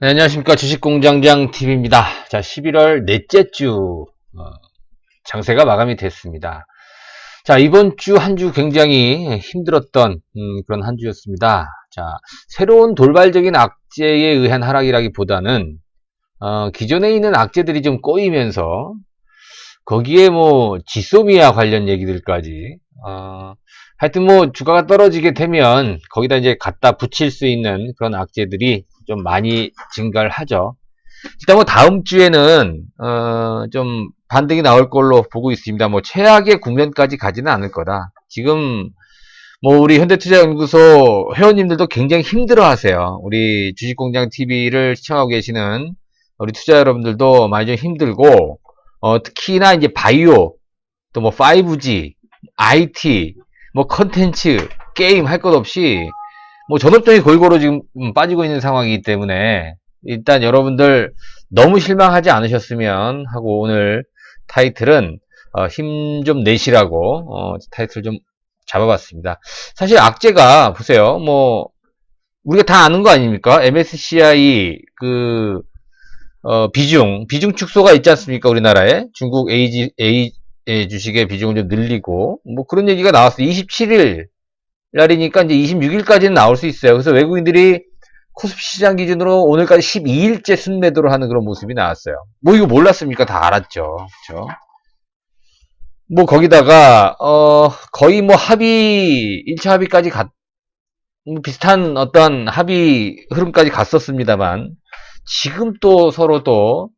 네, 안녕하십니까. 주식공장장 TV입니다. 자, 11월 넷째 주, 장세가 마감이 됐습니다. 자, 이번 주 한 주 굉장히 힘들었던, 그런 한 주였습니다. 자, 새로운 돌발적인 악재에 의한 하락이라기보다는, 기존에 있는 악재들이 좀 꼬이면서, 거기에 뭐, 지소미아 관련 얘기들까지, 하여튼 뭐, 주가가 떨어지게 되면, 거기다 이제 갖다 붙일 수 있는 그런 악재들이 좀 많이 증가를 하죠. 일단 뭐 다음 주에는 좀 반등이 나올 걸로 보고 있습니다. 뭐 최악의 국면까지 가지는 않을 거다. 지금 뭐 우리 현대투자연구소 회원님들도 굉장히 힘들어하세요. 우리 주식공장 TV를 시청하고 계시는 우리 투자 여러분들도 많이 좀 힘들고 특히나 이제 바이오 또 뭐 5G, IT, 뭐 컨텐츠, 게임 할 것 없이 뭐 전업종이 골고루 지금 빠지고 있는 상황이기 때문에 일단 여러분들 너무 실망하지 않으셨으면 하고 오늘 타이틀은 힘 좀 내시라고 타이틀 좀 잡아봤습니다. 사실 악재가 보세요. 뭐 우리가 다 아는 거 아닙니까? MSCI 그 비중 축소가 있지 않습니까? 우리나라에 중국 A 주식의 비중을 좀 늘리고 뭐 그런 얘기가 나왔어요. 27일 날이니까 이제 26일까지는 나올 수 있어요. 그래서 외국인들이 코스피 시장 기준으로 오늘까지 12일째 순매도를 하는 그런 모습이 나왔어요. 뭐 이거 몰랐습니까? 다 알았죠. 그렇죠? 뭐 거기다가 거의 뭐 합의 1차 합의까지 뭐 비슷한 어떤 합의 흐름까지 갔었습니다만 지금 또 서로 또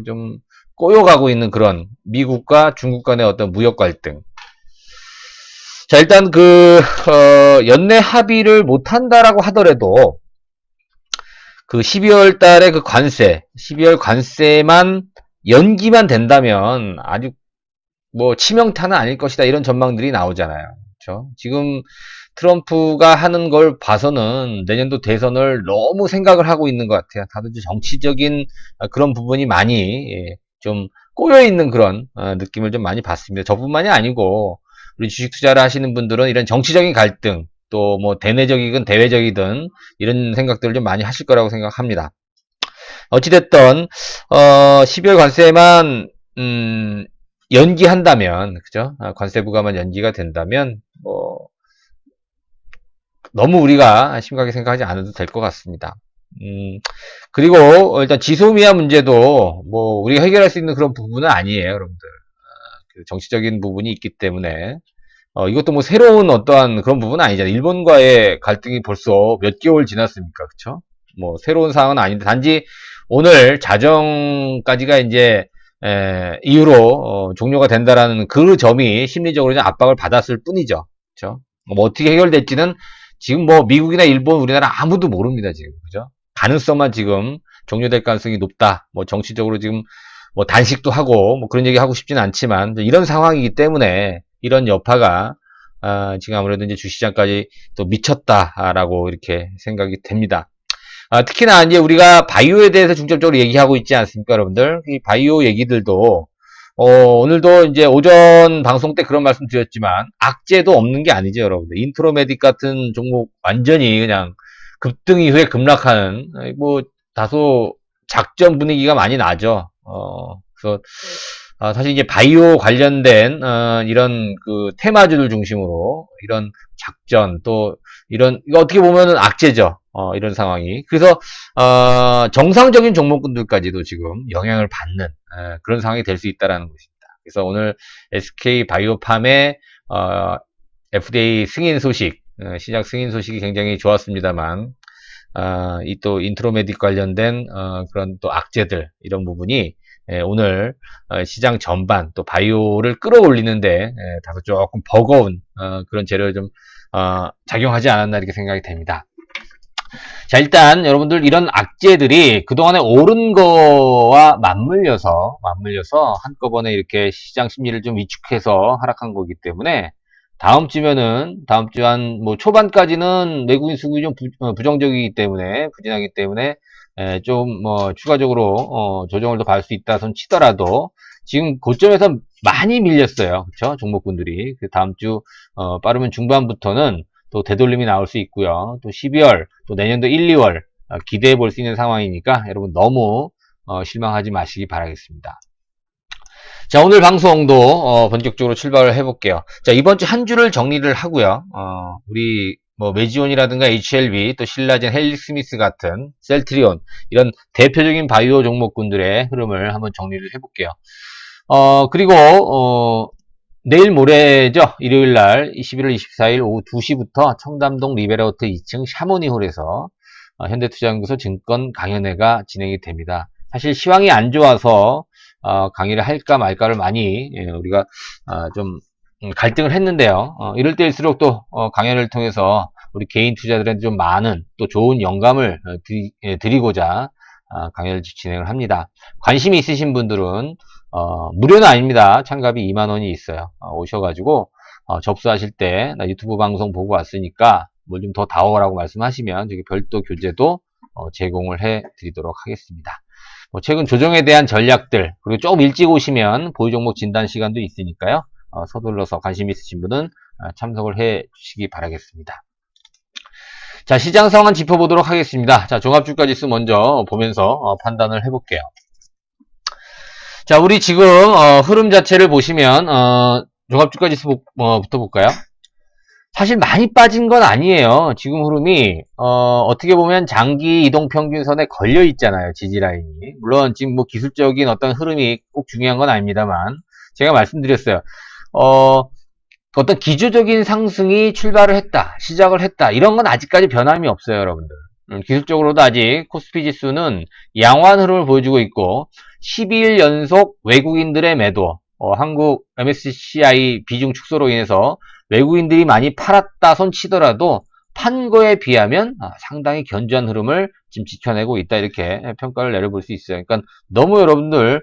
좀 꼬여가고 있는 그런 미국과 중국 간의 어떤 무역 갈등. 자, 일단 연내 합의를 못한다라고 하더라도, 그 12월 달에 그 관세, 12월 관세만 연기만 된다면 아주 뭐 치명타는 아닐 것이다. 이런 전망들이 나오잖아요. 그렇죠? 지금 트럼프가 하는 걸 봐서는 내년도 대선을 너무 생각을 하고 있는 것 같아요. 다들 정치적인 그런 부분이 많이 좀 꼬여 있는 그런 느낌을 좀 많이 받습니다. 저뿐만이 아니고 우리 주식 투자를 하시는 분들은 이런 정치적인 갈등 또 뭐 대내적이든 대외적이든 이런 생각들을 좀 많이 하실 거라고 생각합니다. 어찌됐든 12월 관세만 연기한다면 그죠? 관세 부과만 연기가 된다면 뭐 너무 우리가 심각하게 생각하지 않아도 될 것 같습니다. 그리고 일단 지소미아 문제도 뭐 우리가 해결할 수 있는 그런 부분은 아니에요, 여러분들. 그 정치적인 부분이 있기 때문에 이것도 뭐 새로운 어떠한 그런 부분은 아니잖아요. 일본과의 갈등이 벌써 몇 개월 지났습니까, 그쵸? 뭐 새로운 상황은 아닌데 단지 오늘 자정까지가 이제 이후로 종료가 된다라는 그 점이 심리적으로 좀 압박을 받았을 뿐이죠. 그렇죠? 뭐 어떻게 해결될지는 지금 뭐 미국이나 일본, 우리나라 아무도 모릅니다, 지금. 그죠? 가능성만 지금 종료될 가능성이 높다. 뭐 정치적으로 지금 뭐 단식도 하고 뭐 그런 얘기 하고 싶지는 않지만 이런 상황이기 때문에 이런 여파가 지금 아무래도 이제 주시장까지 또 미쳤다라고 이렇게 생각이 됩니다. 특히나 이제 우리가 바이오에 대해서 중점적으로 얘기하고 있지 않습니까, 여러분들? 이 바이오 얘기들도 오늘도 이제 오전 방송 때 그런 말씀 드렸지만 악재도 없는 게 아니죠, 여러분들. 인트로메딕 같은 종목 완전히 그냥 급등 이후에 급락하는 뭐 다소 작전 분위기가 많이 나죠. 그래서 사실 이제 바이오 관련된 이런 그 테마주들 중심으로 이런 작전 또 이런 이거 어떻게 보면은 악재죠. 이런 상황이. 그래서 정상적인 종목군들까지도 지금 영향을 받는 그런 상황이 될 수 있다라는 것입니다. 그래서 오늘 SK 바이오팜의 FDA 승인 소식, 시작 승인 소식이 굉장히 좋았습니다만 이 또 인트로메딕 관련된 그런 또 악재들 이런 부분이 오늘 시장 전반 또 바이오를 끌어올리는데 다소 조금 버거운 그런 재료를 좀 작용하지 않았나 이렇게 생각이 됩니다. 자, 일단 여러분들 이런 악재들이 그동안에 오른 거와 맞물려서 한꺼번에 이렇게 시장 심리를 좀 위축해서 하락한 거기 때문에 다음 주면은 다음 주 한 뭐 초반까지는 외국인 수급이 좀 부정적이기 때문에 부진하기 때문에 좀 뭐 추가적으로 조정을 더 받을 수 있다 손 치더라도 지금 고점에서 많이 밀렸어요. 그렇죠? 종목군들이 그 다음 주 빠르면 중반부터는 또 되돌림이 나올 수 있고요. 또 12월, 또 내년도 1, 2월 기대해 볼 수 있는 상황이니까 여러분 너무 실망하지 마시기 바라겠습니다. 자, 오늘 방송도 본격적으로 출발을 해볼게요. 자, 이번 주 한 주를 정리를 하고요. 우리 뭐 메지온이라든가 HLB, 또 신라젠, 헬릭스미스 같은 셀트리온 이런 대표적인 바이오 종목군들의 흐름을 한번 정리를 해볼게요. 그리고 내일 모레죠. 일요일날 11월 24일 오후 2시부터 청담동 리베라호텔 2층 샤모니홀에서 현대투자연구소 증권 강연회가 진행이 됩니다. 사실 시황이 안 좋아서 강의를 할까 말까를 많이 우리가 좀 갈등을 했는데요. 이럴 때일수록 또 강연을 통해서 우리 개인 투자들한테 좀 많은 또 좋은 영감을 드리고자 강연을 진행을 합니다. 관심이 있으신 분들은 무료는 아닙니다. 참가비 2만원이 있어요. 오셔가지고 접수하실 때 나 유튜브 방송 보고 왔으니까 뭘 좀 더 다오라고 말씀하시면 저기 별도 교재도 제공을 해 드리도록 하겠습니다. 최근 조정에 대한 전략들, 그리고 조금 일찍 오시면 보유 종목 진단 시간도 있으니까요. 서둘러서 관심 있으신 분은 참석을 해 주시기 바라겠습니다. 자, 시장 상황 짚어보도록 하겠습니다. 자, 종합주가지수 먼저 보면서 판단을 해볼게요. 자, 우리 지금 흐름 자체를 보시면 종합주가지수부터 볼까요? 사실 많이 빠진 건 아니에요. 지금 흐름이 어떻게 보면 장기 이동평균선에 걸려 있잖아요. 지지라인이. 물론 지금 뭐 기술적인 어떤 흐름이 꼭 중요한 건 아닙니다만 제가 말씀드렸어요. 어떤 기조적인 상승이 출발을 했다, 시작을 했다, 이런 건 아직까지 변함이 없어요, 여러분들. 기술적으로도 아직 코스피 지수는 양호한 흐름을 보여주고 있고 12일 연속 외국인들의 매도, 한국 MSCI 비중 축소로 인해서 외국인들이 많이 팔았다 손 치더라도 판 거에 비하면 상당히 견조한 흐름을 지금 지켜내고 있다, 이렇게 평가를 내려볼 수 있어요. 그러니까 너무 여러분들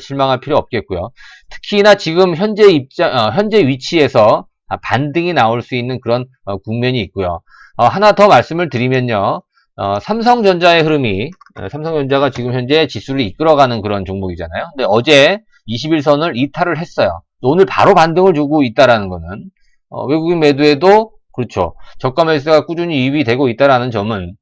실망할 필요 없겠고요. 특히나 지금 현재 위치에서 반등이 나올 수 있는 그런 국면이 있고요. 하나 더 말씀을 드리면요. 삼성전자의 흐름이, 삼성전자가 지금 현재 지수를 이끌어가는 그런 종목이잖아요. 근데 어제 21선을 이탈을 했어요. 오늘 바로 반등을 주고 있다라는 거는 외국인 매도에도 그렇죠. 저가 매수가 꾸준히 유입이 되고 있다라는 점은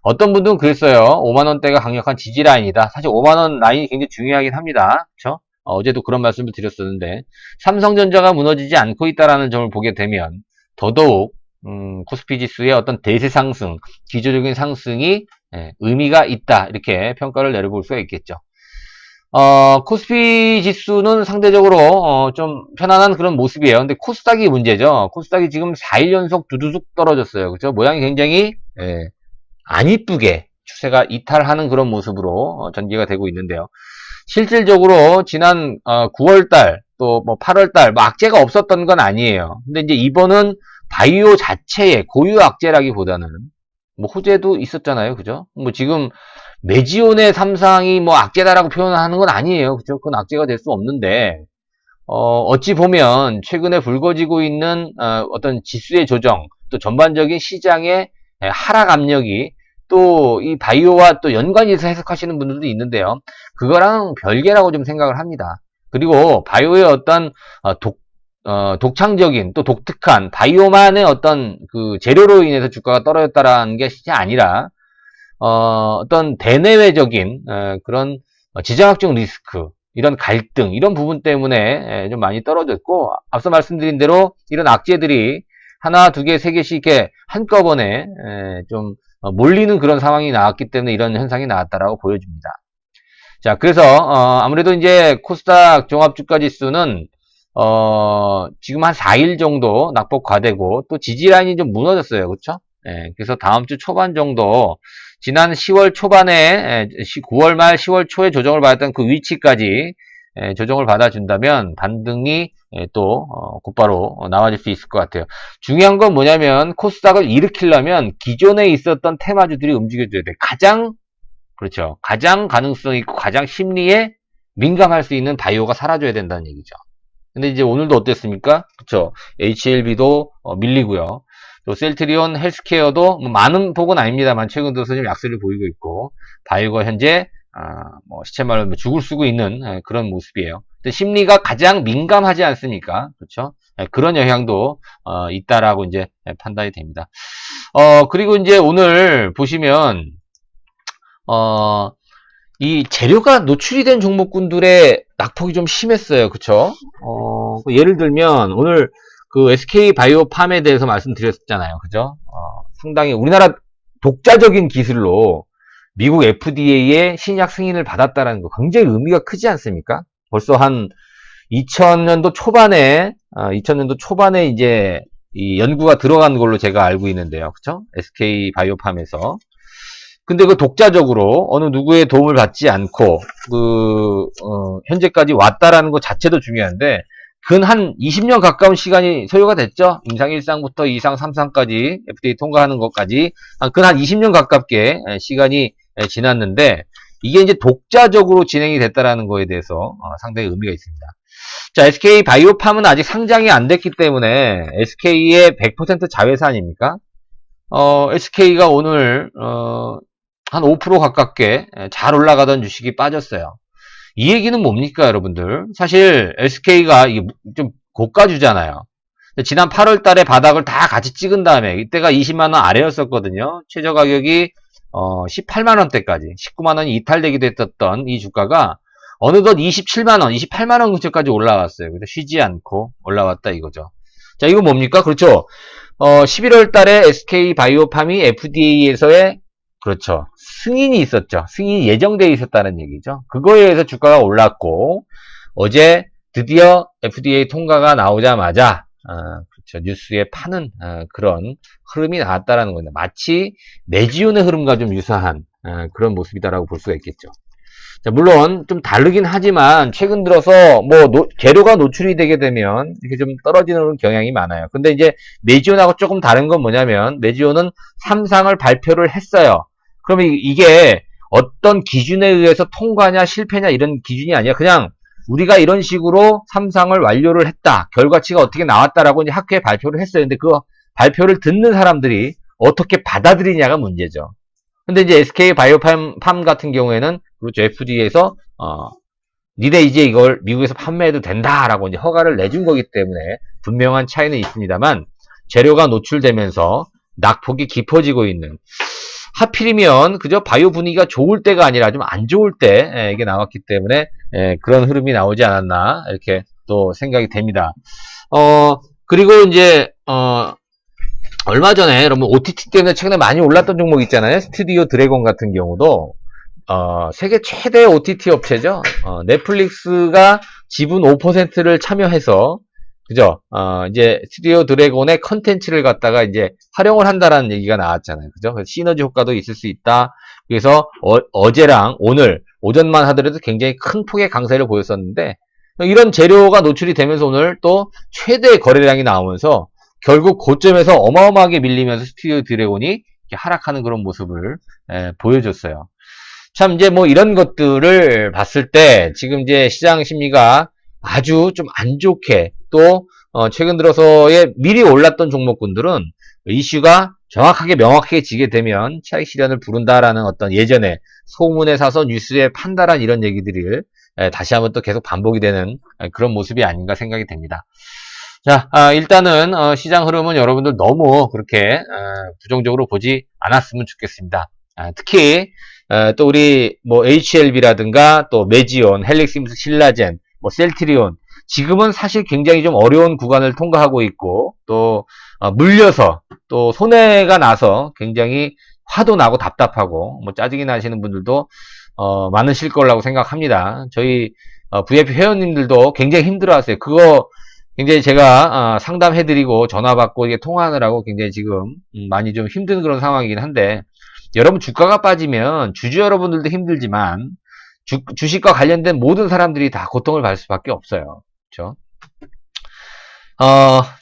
어떤 분들은 그랬어요. 5만원대가 강력한 지지라인이다. 사실 5만원 라인이 굉장히 중요하긴 합니다. 그렇죠? 어제도 그런 말씀을 드렸었는데 삼성전자가 무너지지 않고 있다라는 점을 보게 되면 더더욱 코스피 지수의 어떤 대세 상승, 기조적인 상승이 의미가 있다, 이렇게 평가를 내려볼 수가 있겠죠. 코스피 지수는 상대적으로 좀 편안한 그런 모습이에요. 근데 코스닥이 문제죠. 코스닥이 지금 4일 연속 두두둑 떨어졌어요. 그죠? 모양이 굉장히 안 이쁘게 추세가 이탈하는 그런 모습으로 전개가 되고 있는데요. 실질적으로 지난 9월달 또 뭐 8월달 뭐 악재가 없었던 건 아니에요. 근데 이제 이번은 바이오 자체의 고유 악재라기보다는 뭐 호재도 있었잖아요. 그죠? 뭐 지금 메지온의 삼상이 뭐 악재다라고 표현하는 건 아니에요. 그죠? 그건 악재가 될 수 없는데 어찌 보면 최근에 불거지고 있는 어떤 지수의 조정, 또 전반적인 시장의 하락 압력이 또 이 바이오와 또 연관이 있어 해석하시는 분들도 있는데요. 그거랑 별개라고 좀 생각을 합니다. 그리고 바이오의 어떤 독창적인 또 독특한 바이오만의 어떤 그 재료로 인해서 주가가 떨어졌다라는 게 아니라 어떤 대내외적인 그런 지정학적 리스크, 이런 갈등, 이런 부분 때문에 좀 많이 떨어졌고, 앞서 말씀드린 대로 이런 악재들이 하나, 두 개, 세 개씩 이렇게 한꺼번에 좀 몰리는 그런 상황이 나왔기 때문에 이런 현상이 나왔다라고 보여집니다. 자, 그래서 아무래도 이제 코스닥 종합주가지수는 지금 한 4일 정도 낙폭 과대고 또 지지라인이 좀 무너졌어요. 그렇죠? 그래서 다음 주 초반 정도, 지난 10월 초반에 9월 말 10월 초에 조정을 받았던 그 위치까지 조정을 받아준다면 반등이 또 곧바로 나와질 수 있을 것 같아요. 중요한 건 뭐냐면 코스닥을 일으키려면 기존에 있었던 테마주들이 움직여줘야 돼. 그렇죠. 가장 가능성 있고 가장 심리에 민감할 수 있는 바이오가 사라져야 된다는 얘기죠. 근데 이제 오늘도 어땠습니까? 그렇죠. HLB도 밀리고요. 또 셀트리온 헬스케어도 뭐 많은 폭은 아닙니다만 최근 들어서 좀 약세를 보이고 있고, 바이오가 현재 뭐 시체말로 죽을 쓰고 있는 그런 모습이에요. 근데 심리가 가장 민감하지 않습니까? 그렇죠? 그런 영향도 있다라고 이제 판단이 됩니다. 그리고 이제 오늘 보시면 이 재료가 노출이 된 종목군들의 낙폭이 좀 심했어요. 그쵸? 예를 들면, 오늘 그 SK 바이오팜에 대해서 말씀드렸잖아요. 그죠? 상당히 우리나라 독자적인 기술로 미국 FDA의 신약 승인을 받았다는 거 굉장히 의미가 크지 않습니까? 벌써 한 2000년도 초반에 이제 이 연구가 들어간 걸로 제가 알고 있는데요. 그쵸? SK 바이오팜에서. 근데 그 독자적으로 어느 누구의 도움을 받지 않고 현재까지 왔다라는 것 자체도 중요한데 근 한 20년 가까운 시간이 소요가 됐죠. 임상 1상부터 2상, 3상까지 FDA 통과하는 것까지 근 한 20년 가깝게 시간이 지났는데 이게 이제 독자적으로 진행이 됐다라는 거에 대해서 상당히 의미가 있습니다. 자, SK 바이오팜은 아직 상장이 안 됐기 때문에 SK의 100% 자회사 아닙니까? SK가 오늘 한 5% 가깝게 잘 올라가던 주식이 빠졌어요. 이 얘기는 뭡니까, 여러분들? 사실 SK가 좀 고가주잖아요. 지난 8월 달에 바닥을 다 같이 찍은 다음에 이때가 20만원 아래였었거든요. 최저 가격이 18만원대까지 19만원이 이탈되기도 했었던 이 주가가 어느덧 27만원, 28만원 근처까지 올라왔어요. 그래서 쉬지 않고 올라왔다 이거죠. 자, 이거 뭡니까? 그렇죠. 11월 달에 SK 바이오팜이 FDA에서의 그렇죠. 승인이 있었죠. 승인이 예정되어 있었다는 얘기죠. 그거에 의해서 주가가 올랐고 어제 드디어 FDA 통과가 나오자마자 그렇죠. 뉴스에 파는 그런 흐름이 나왔다라는 겁니다. 마치 메지온의 흐름과 좀 유사한 그런 모습이다라고 볼 수가 있겠죠. 자, 물론 좀 다르긴 하지만 최근 들어서 재료가 노출이 되게 되면 이렇게 좀 떨어지는 경향이 많아요. 근데 이제 메지온하고 조금 다른 건 뭐냐면 메지온은 3상을 발표를 했어요. 그러면 이게 어떤 기준에 의해서 통과냐 실패냐 이런 기준이 아니라 그냥 우리가 이런 식으로 3상을 완료를 했다. 결과치가 어떻게 나왔다라고 이제 학회에 발표를 했어요. 근데 그 발표를 듣는 사람들이 어떻게 받아들이냐가 문제죠. 근데 이제 SK 바이오팜 같은 경우에는 그렇죠. FDA에서 니네 이제 이걸 미국에서 판매해도 된다라고 이제 허가를 내준 거기 때문에 분명한 차이는 있습니다만 재료가 노출되면서 낙폭이 깊어지고 있는 하필이면 그저 바이오 분위기가 좋을 때가 아니라 좀 안 좋을 때 이게 나왔기 때문에 그런 흐름이 나오지 않았나 이렇게 또 생각이 됩니다. 그리고 이제 얼마 전에 여러분 OTT 때문에 최근에 많이 올랐던 종목 있잖아요. 스튜디오 드래곤 같은 경우도 세계 최대 OTT 업체죠. 넷플릭스가 지분 5%를 참여해서 그죠? 이제 스튜디오 드래곤의 컨텐츠를 갖다가 이제 활용을 한다라는 얘기가 나왔잖아요. 그죠? 그래서 시너지 효과도 있을 수 있다. 그래서 어제랑 오늘 오전만 하더라도 굉장히 큰 폭의 강세를 보였었는데 이런 재료가 노출이 되면서 오늘 또 최대 거래량이 나오면서 결국 고점에서 어마어마하게 밀리면서 스튜디오 드래곤이 이렇게 하락하는 그런 모습을 보여줬어요. 참 이제 뭐 이런 것들을 봤을 때 지금 이제 시장 심리가 아주 좀 안 좋게 또 최근 들어서의 미리 올랐던 종목군들은 이슈가 정확하게 명확하게 지게 되면 차익 실현을 부른다라는 어떤 예전에 소문에 사서 뉴스에 판다란 이런 얘기들을 다시 한번 또 계속 반복이 되는 그런 모습이 아닌가 생각이 됩니다. 자, 일단은 시장 흐름은 여러분들 너무 그렇게 부정적으로 보지 않았으면 좋겠습니다. 특히 또 우리 뭐 HLB라든가 또 메지온, 헬릭시무스, 신라젠, 뭐 셀트리온 지금은 사실 굉장히 좀 어려운 구간을 통과하고 있고 또 물려서 또 손해가 나서 굉장히 화도 나고 답답하고 뭐 짜증이 나시는 분들도 많으실 거라고 생각합니다. 저희 VIP 회원님들도 굉장히 힘들어하세요. 그거 굉장히 제가 상담해드리고 전화받고 이게 통화하느라고 굉장히 지금 많이 좀 힘든 그런 상황이긴 한데 여러분 주가가 빠지면 주주 여러분들도 힘들지만 주식과 관련된 모든 사람들이 다 고통을 받을 수밖에 없어요. 그렇죠?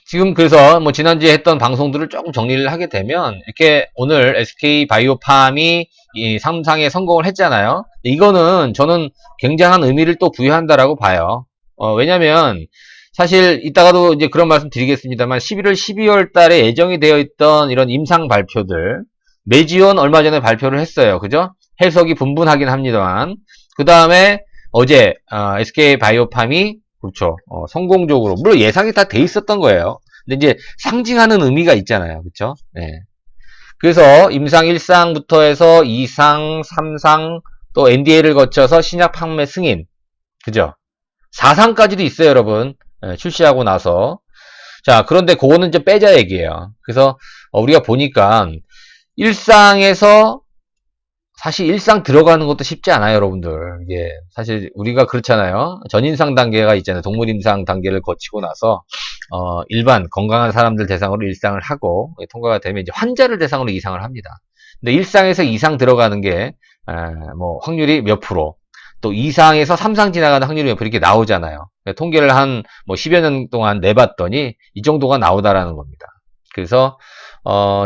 지금 그래서 뭐 지난주에 했던 방송들을 조금 정리를 하게 되면 이렇게 오늘 SK 바이오팜이 이 3상에 성공을 했잖아요. 이거는 저는 굉장한 의미를 또 부여한다라고 봐요. 왜냐면 사실 이따가도 이제 그런 말씀 드리겠습니다만 11월 12월 달에 예정이 되어 있던 이런 임상 발표들 메지온 얼마 전에 발표를 했어요. 그죠? 해석이 분분하긴 합니다만 그 다음에 어제 SK 바이오팜이 그렇죠. 성공적으로 물론 예상이 다 돼 있었던 거예요. 근데 이제 상징하는 의미가 있잖아요. 그렇죠? 네. 그래서 임상 1상부터 해서 2상, 3상, 또 NDA를 거쳐서 신약 판매 승인. 그죠? 4상까지도 있어요, 여러분. 출시하고 나서. 자, 그런데 그거는 좀 빼자 얘기예요. 그래서 우리가 보니까 1상에서 사실 1상 들어가는 것도 쉽지 않아요, 여러분들. 이게 사실 우리가 그렇잖아요. 전인상 단계가 있잖아요. 동물임상 단계를 거치고 나서 일반 건강한 사람들 대상으로 1상을 하고 통과가 되면 이제 환자를 대상으로 2상을 합니다. 근데 1상에서 2상 들어가는 게 뭐 확률이 몇 프로, 또 2상에서 3상 지나가는 확률이 몇 프로 이렇게 나오잖아요. 통계를 한 뭐 10여 년 동안 내봤더니 이 정도가 나오다라는 겁니다. 그래서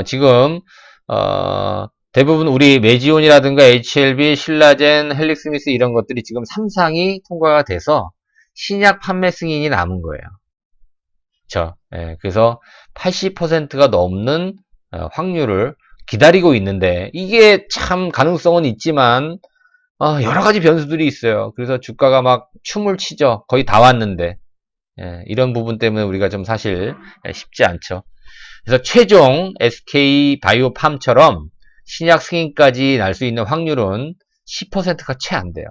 지금 대부분 우리 메지온이라든가 HLB, 신라젠, 헬릭스미스 이런 것들이 지금 3상이 통과가 돼서 신약 판매 승인이 남은 거예요. 그렇죠? 그래서 80%가 넘는 확률을 기다리고 있는데 이게 참 가능성은 있지만 여러 가지 변수들이 있어요. 그래서 주가가 막 춤을 추죠. 거의 다 왔는데 이런 부분 때문에 우리가 좀 사실 쉽지 않죠. 그래서 최종 SK바이오팜처럼 신약 승인까지 날 수 있는 확률은 10%가 채 안 돼요.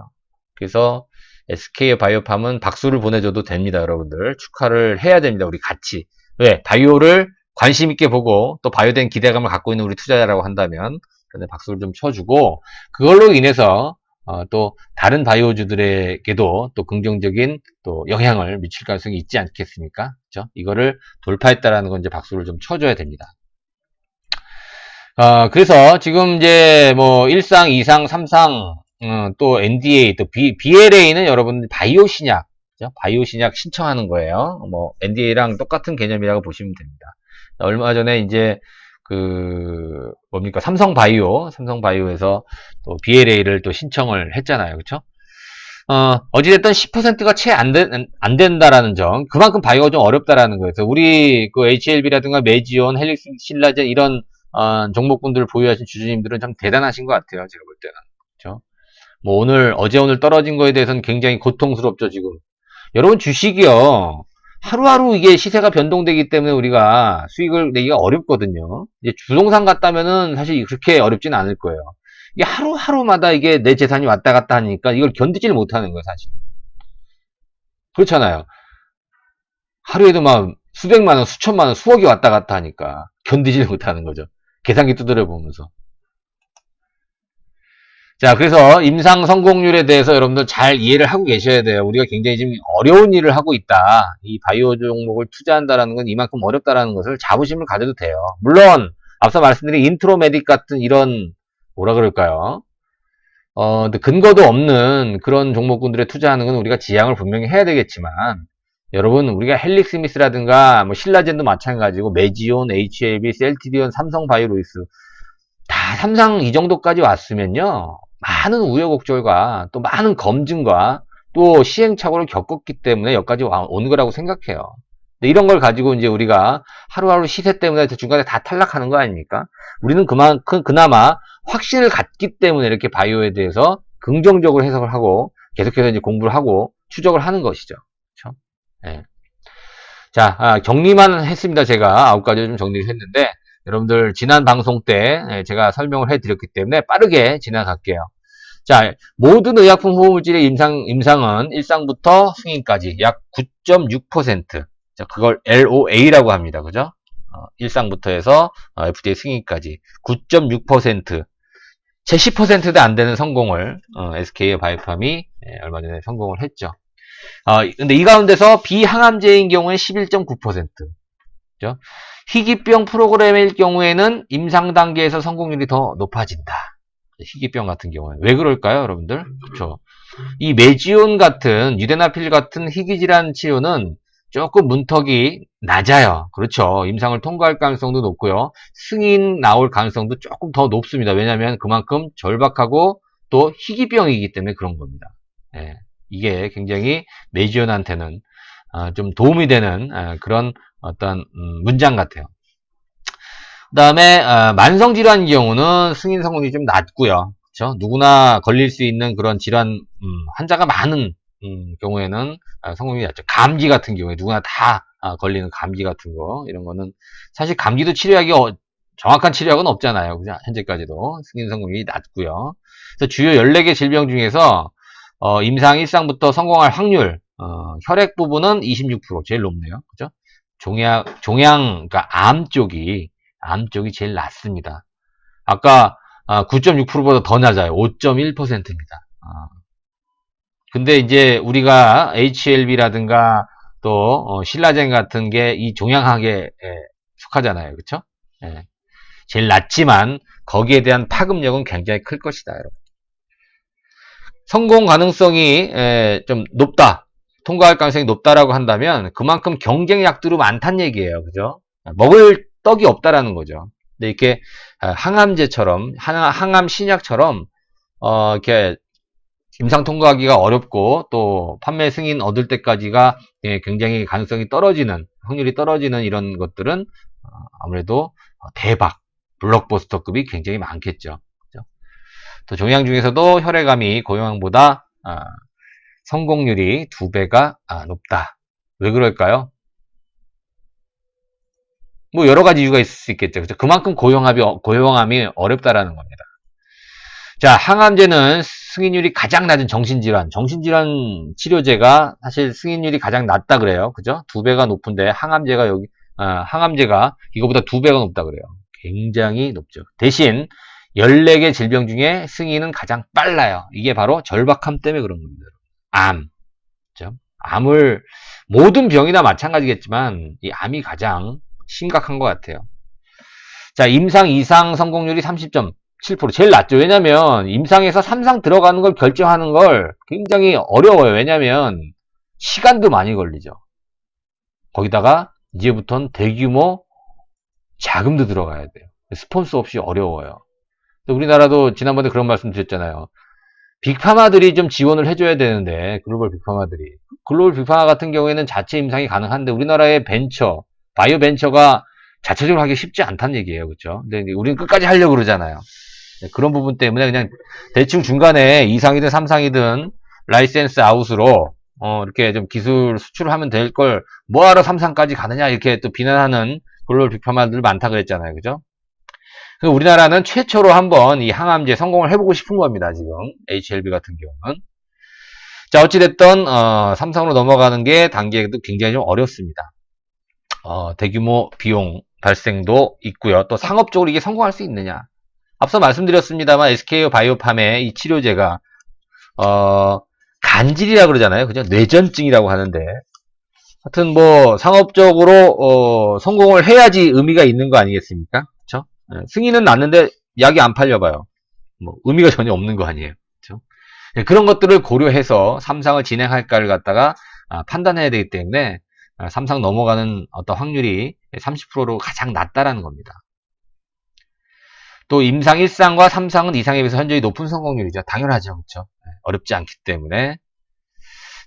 그래서 SK바이오팜은 박수를 보내줘도 됩니다, 여러분들. 축하를 해야 됩니다, 우리 같이. 왜? 바이오를 관심 있게 보고 또 바이오된 기대감을 갖고 있는 우리 투자자라고 한다면 박수를 좀 쳐주고 그걸로 인해서 또 다른 바이오주들에게도 또 긍정적인 또 영향을 미칠 가능성이 있지 않겠습니까? 그렇죠? 이거를 돌파했다라는 건 이제 박수를 좀 쳐줘야 됩니다. 그래서 지금 이제 뭐 1상, 2상, 3상 또 NDA, 또 BLA는 여러분들 바이오 신약, 그죠? 바이오 신약 신청하는 거예요. 뭐 NDA랑 똑같은 개념이라고 보시면 됩니다. 얼마 전에 이제 뭡니까? 삼성바이오에서 또 BLA를 또 신청을 했잖아요. 그쵸? 어찌됐든 10%가 채 안 된다라는 점, 그만큼 바이오가 좀 어렵다라는 거예요. 그래서 우리 HLB라든가 메지온, 헬릭스, 신라젠 이런 종목군들을 보유하신 주주님들은 참 대단하신 것 같아요. 제가 볼 때는. 그쵸? 뭐 어제 오늘 떨어진 거에 대해서는 굉장히 고통스럽죠, 지금. 여러분 주식이요. 하루하루 이게 시세가 변동되기 때문에 우리가 수익을 내기가 어렵거든요. 이제 부동산 같다면은 사실 그렇게 어렵진 않을 거예요. 이게 하루하루마다 이게 내 재산이 왔다 갔다 하니까 이걸 견디지를 못하는 거예요, 사실. 그렇잖아요. 하루에도 막 수백만 원, 수천만 원, 수억이 왔다 갔다 하니까 견디지를 못하는 거죠. 계산기 두드려 보면서. 자, 그래서 임상 성공률에 대해서 여러분들 잘 이해를 하고 계셔야 돼요. 우리가 굉장히 지금 어려운 일을 하고 있다. 이 바이오 종목을 투자한다라는 건 이만큼 어렵다라는 것을 자부심을 가져도 돼요. 물론 앞서 말씀드린 인트로메딕 같은 이런 뭐라 그럴까요? 근거도 없는 그런 종목군들에 투자하는 건 우리가 지양을 분명히 해야 되겠지만 여러분 우리가 헬릭스미스라든가 뭐 신라젠도 마찬가지고 메지온, HLB, 셀티디온, 삼성바이오로이스 다 3상 이 정도까지 왔으면요. 많은 우여곡절과 또 많은 검증과 또 시행착오를 겪었기 때문에 여기까지 온 거라고 생각해요. 근데 이런 걸 가지고 이제 우리가 하루하루 시세 때문에 중간에 다 탈락하는 거 아닙니까? 우리는 그만큼 그나마 확신을 갖기 때문에 이렇게 바이오에 대해서 긍정적으로 해석을 하고 계속해서 이제 공부를 하고 추적을 하는 것이죠. 그렇죠? 네. 자, 정리만 했습니다. 제가 9가지 좀 정리를 했는데 여러분들 지난 방송 때 제가 설명을 해드렸기 때문에 빠르게 지나갈게요. 자, 모든 의약품 호흡물질의 임상은 1상부터 승인까지 약 9.6%. 자, 그걸 LOA라고 합니다. 그죠? 1상부터 해서 FDA 승인까지 9.6%. 제 10%도 안 되는 성공을 SK 바이오팜이 얼마 전에 성공을 했죠. 근데 이 가운데서 비항암제인 경우에 11.9%. 그죠? 희귀병 프로그램일 경우에는 임상 단계에서 성공률이 더 높아진다. 희귀병 같은 경우에. 왜 그럴까요, 여러분들? 그렇죠. 이 메지온 같은, 유데나필 같은 희귀질환 치료는 조금 문턱이 낮아요. 그렇죠. 임상을 통과할 가능성도 높고요. 승인 나올 가능성도 조금 더 높습니다. 왜냐하면 그만큼 절박하고 또 희귀병이기 때문에 그런 겁니다. 이게 굉장히 메지온한테는 좀 도움이 되는 그런 어떤 문장 같아요. 그 다음에 만성 질환의 경우는 승인 성공률이 좀 낮고요. 그렇죠? 누구나 걸릴 수 있는 그런 질환 환자가 많은 경우에는 성공률이 낮죠. 감기 같은 경우에 누구나 다 걸리는 감기 같은 거 이런 거는 사실 감기도 치료하기 정확한 치료약은 없잖아요. 그죠? 현재까지도 승인 성공률이 낮고요. 그래서 주요 14개 질병 중에서 임상 1상부터 성공할 확률, 혈액 부분은 26%, 제일 높네요. 그죠? 그러니까 암 쪽이 제일 낮습니다. 아까 9.6%보다 더 낮아요. 5.1%입니다. 근데 이제 우리가 HLB라든가 또 신라젠 같은 게 이 종양학에 속하잖아요. 그쵸? 예. 제일 낮지만 거기에 대한 파급력은 굉장히 클 것이다. 여러분. 성공 가능성이 좀 높다. 통과할 가능성이 높다라고 한다면 그만큼 경쟁약들이 많다는 얘기예요. 그죠? 먹을 떡이 없다라는 거죠. 근데 이렇게 항암제처럼 항암 신약처럼 이렇게 임상 통과하기가 어렵고 또 판매 승인 얻을 때까지가 굉장히 가능성이 떨어지는 확률이 떨어지는 이런 것들은 아무래도 대박 블록버스터급이 굉장히 많겠죠. 그죠? 또 종양 중에서도 혈액암이 고형암보다 성공률이 2배가 높다. 왜 그럴까요? 뭐 여러 가지 이유가 있을 수 있겠죠. 그죠? 그만큼 고형암이 어렵다라는 겁니다. 자, 항암제는 승인율이 가장 낮은 정신질환 치료제가 사실 승인율이 가장 낮다 그래요. 그죠? 2배가 높은데 항암제가 이거보다 2배가 높다 그래요. 굉장히 높죠. 대신 14개 질병 중에 승인은 가장 빨라요. 이게 바로 절박함 때문에 그런 겁니다. 암. 그죠? 모든 병이나 마찬가지겠지만 이 암이 가장 심각한 것 같아요. 자, 임상 2상 성공률이 30.7%, 제일 낮죠. 왜냐면 임상에서 3상 들어가는 걸 결정하는 걸 굉장히 어려워요. 왜냐면 시간도 많이 걸리죠. 거기다가 이제부터는 대규모 자금도 들어가야 돼요. 스폰서 없이 어려워요. 우리나라도 지난번에 그런 말씀 드렸잖아요. 빅파마들이 좀 지원을 해줘야 되는데, 글로벌 빅파마 같은 경우에는 자체 임상이 가능한데 우리나라의 바이오 벤처가 자체적으로 하기 쉽지 않다는 얘기예요. 그렇죠? 근데 우리는 끝까지 하려고 그러잖아요. 그런 부분 때문에 그냥 대충 중간에 2상이든 3상이든 라이센스 아웃으로 이렇게 좀 기술 수출을 하면 될 걸 뭐하러 3상까지 가느냐 이렇게 또 비난하는 글로벌 빅파마들 많다 그랬잖아요. 그죠? 우리나라는 최초로 한번 이 항암제 성공을 해보고 싶은 겁니다. 지금 HLB 같은 경우는. 자, 어찌됐든 3상으로 넘어가는 게 단계도 굉장히 좀 어렵습니다. 대규모 비용 발생도 있고요. 또 상업적으로 이게 성공할 수 있느냐. 앞서 말씀드렸습니다만 SKO 바이오팜의 이 치료제가 간질이라고 그러잖아요. 그죠? 뇌전증이라고 하는데 하여튼 뭐 상업적으로 성공을 해야지 의미가 있는 거 아니겠습니까? 그렇죠? 승인은 났는데 약이 안 팔려봐요. 뭐 의미가 전혀 없는 거 아니에요. 그렇죠? 그런 것들을 고려해서 3상을 진행할까를 갖다가 판단해야 되기 때문에 3상 넘어가는 어떤 확률이 30%로 가장 낮다라는 겁니다. 또 임상 1상과 3상은 2상에 비해서 현저히 높은 성공률이죠. 당연하죠. 그렇죠? 어렵지 않기 때문에.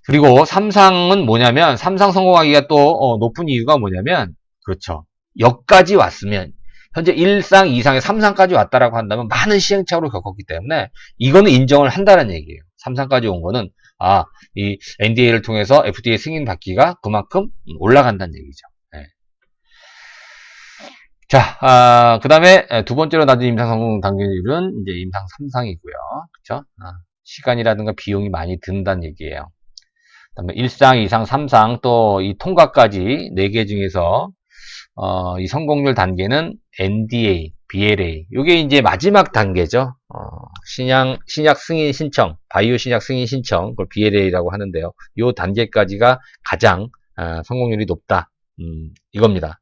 그리고 3상은 뭐냐면 3상 성공하기가 또 높은 이유가 뭐냐면 그렇죠. 여기까지 왔으면 현재 1상, 2상에 3상까지 왔다라고 한다면 많은 시행착오를 겪었기 때문에 이거는 인정을 한다는 얘기예요. 3상까지 온 거는 이 NDA를 통해서 FDA 승인 받기가 그만큼 올라간다는 얘기죠. 네. 자, 그 다음에 두 번째로 낮은 임상 성공 단계율은 이제 임상 3상이고요. 그렇죠? 시간이라든가 비용이 많이 든다는 얘기예요. 그다음에 1상, 2상, 3상 또 이 통과까지 4개 중에서 이 성공률 단계는 NDA, BLA. 이게 이제 마지막 단계죠. 신약 승인 신청, 바이오 신약 승인 신청, 그걸 BLA라고 하는데요. 이 단계까지가 가장 성공률이 높다. 이겁니다.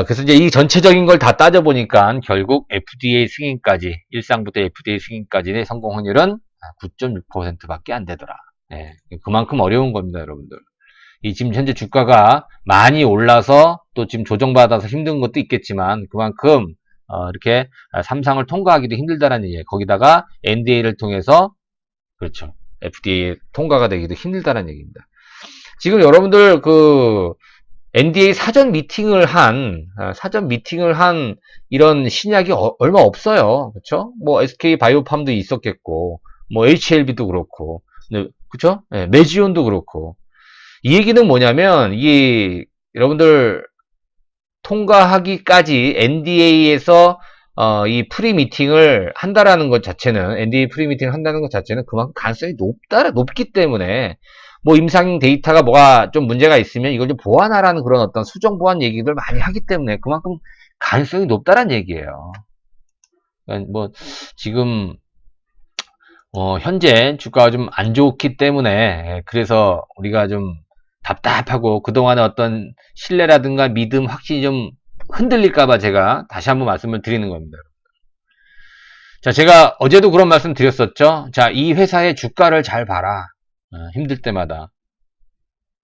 그래서 이제 이 전체적인 걸 다 따져보니까 결국 FDA 승인까지, 1상부터 FDA 승인까지의 성공 확률은 9.6%밖에 안 되더라. 네, 그만큼 어려운 겁니다, 여러분들. 지금 현재 주가가 많이 올라서 또 지금 조정받아서 힘든 것도 있겠지만 그만큼 이렇게 3상을 통과하기도 힘들다라는 얘기예요. 거기다가 NDA를 통해서 그렇죠. FDA 통과가 되기도 힘들다는 얘기입니다. 지금 여러분들 NDA 사전 미팅을 한 이런 신약이 얼마 없어요. 그렇죠? 뭐 SK 바이오팜도 있었겠고 뭐 HLB도 그렇고 그렇죠? 네, 메지온도 그렇고 이 얘기는 뭐냐면, 여러분들, 통과하기까지 NDA에서 이 프리 미팅을 한다라는 것 자체는, NDA 프리 미팅을 한다는 것 자체는 그만큼 가능성이 높기 때문에, 뭐 임상 데이터가 뭐가 좀 문제가 있으면 이걸 좀 보완하라는 그런 어떤 수정 보완 얘기들 많이 하기 때문에 그만큼 가능성이 높다라는 얘기예요. 그러니까 뭐 지금 현재 주가가 좀 안 좋기 때문에, 그래서 우리가 좀 답답하고 그동안의 어떤 신뢰라든가 믿음, 확신이 좀 흔들릴까봐 제가 다시 한번 말씀을 드리는 겁니다. 자, 제가 어제도 그런 말씀 드렸었죠. 자, 이 회사의 주가를 잘 봐라. 힘들 때마다.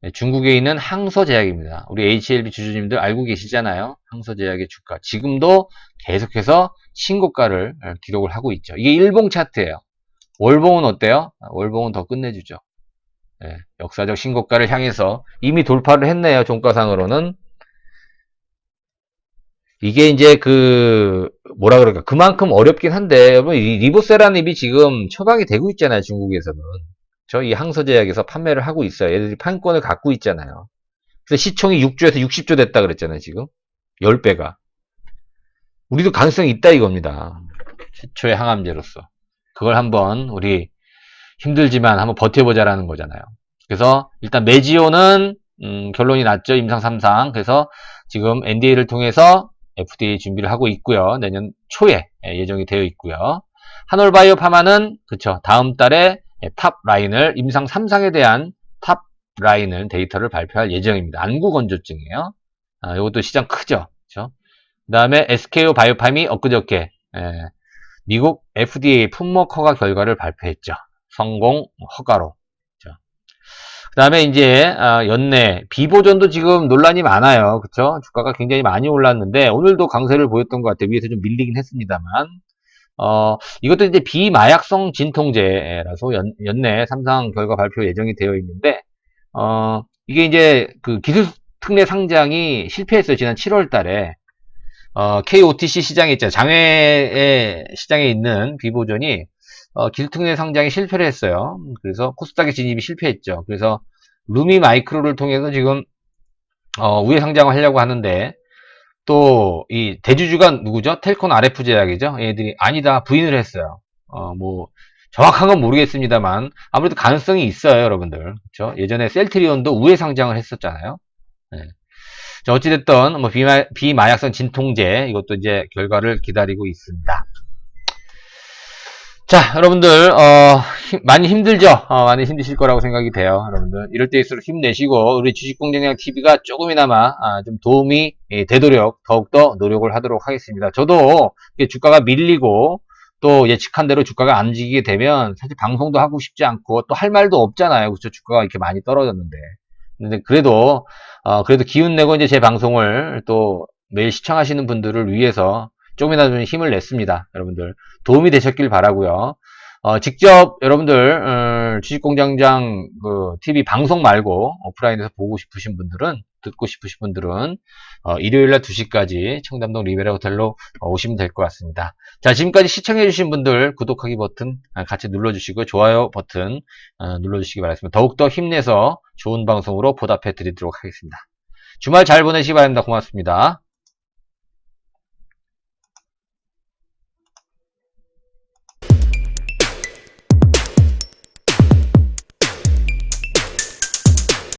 네, 중국에 있는 항서제약입니다. 우리 HLB 주주님들 알고 계시잖아요. 항서제약의 주가. 지금도 계속해서 신고가를 기록을 하고 있죠. 이게 일봉 차트예요. 월봉은 어때요? 월봉은 더 끝내주죠. 네, 역사적 신고가를 향해서 이미 돌파를 했네요. 종가상으로는. 이게 이제 뭐라 그럴까. 그만큼 어렵긴 한데, 여러분, 이 리보세라닙이 지금 처방이 되고 있잖아요. 중국에서는. 이 항서제약에서 판매를 하고 있어요. 얘들이 판권을 갖고 있잖아요. 그래서 시총이 6조에서 60조 됐다 그랬잖아요. 지금. 10배가. 우리도 가능성이 있다 이겁니다. 최초의 항암제로서. 그걸 한번 우리 힘들지만 한번 버텨보자라는 거잖아요. 그래서 일단 메지오는 결론이 났죠. 임상 3상. 그래서 지금 NDA를 통해서 FDA 준비를 하고 있고요. 내년 초에 예정이 되어 있고요. 한올바이오 파마는 그쵸. 다음 달에 탑 라인을 임상 3상에 대한 탑 라인을 데이터를 발표할 예정입니다. 안구 건조증이에요. 이것도 시장 크죠. 그쵸? 그 다음에 SKO 바이오팜이 엊그저께 미국 FDA 품목 허가 결과를 발표했죠. 성공 허가로. 그 다음에 이제 연내 비보존도 지금 논란이 많아요. 그쵸? 주가가 굉장히 많이 올랐는데 오늘도 강세를 보였던 것 같아요. 위에서 좀 밀리긴 했습니다만 이것도 이제 비마약성 진통제라서 연내 3상 결과 발표 예정이 되어 있는데 이게 이제 그 기술 특례 상장이 실패했어요. 지난 7월 달에 KOTC 시장에 있죠. 장외 시장에 있는 비보존이 기술특례 상장에 실패를 했어요. 그래서 코스닥에 진입이 실패했죠. 그래서 루미 마이크로를 통해서 지금 우회 상장을 하려고 하는데 또 이 대주주가 누구죠? 텔콘 RF 제약이죠. 얘들이 아니다 부인을 했어요. 뭐 정확한 건 모르겠습니다만 아무래도 가능성이 있어요, 여러분들. 그렇죠? 예전에 셀트리온도 우회 상장을 했었잖아요. 네. 자, 어찌됐든 뭐 비마약성 진통제 이것도 이제 결과를 기다리고 있습니다. 자, 여러분들 많이 힘들죠? 많이 힘드실 거라고 생각이 돼요. 여러분들 이럴 때일수록 힘내시고 우리 주식공정량 TV가 조금이나마 좀 도움이 되도록 더욱더 노력을 하도록 하겠습니다. 저도 주가가 밀리고 또 예측한 대로 주가가 안 움직이게 되면 사실 방송도 하고 싶지 않고 또 할 말도 없잖아요. 그렇죠? 주가가 이렇게 많이 떨어졌는데. 근데 그래도 기운 내고 이제 제 방송을 또 매일 시청하시는 분들을 위해서 조금이라도 좀 힘을 냈습니다. 여러분들 도움이 되셨길 바라고요. 직접 여러분들 주식공장장 TV 방송 말고 오프라인에서 보고 싶으신 분들은 듣고 싶으신 분들은 일요일날 2시까지 청담동 리베라 호텔로 오시면 될 것 같습니다. 자, 지금까지 시청해주신 분들 구독하기 버튼 같이 눌러주시고 좋아요 버튼 눌러주시기 바라겠습니다. 더욱더 힘내서 좋은 방송으로 보답해 드리도록 하겠습니다. 주말 잘 보내시기 바랍니다. 고맙습니다.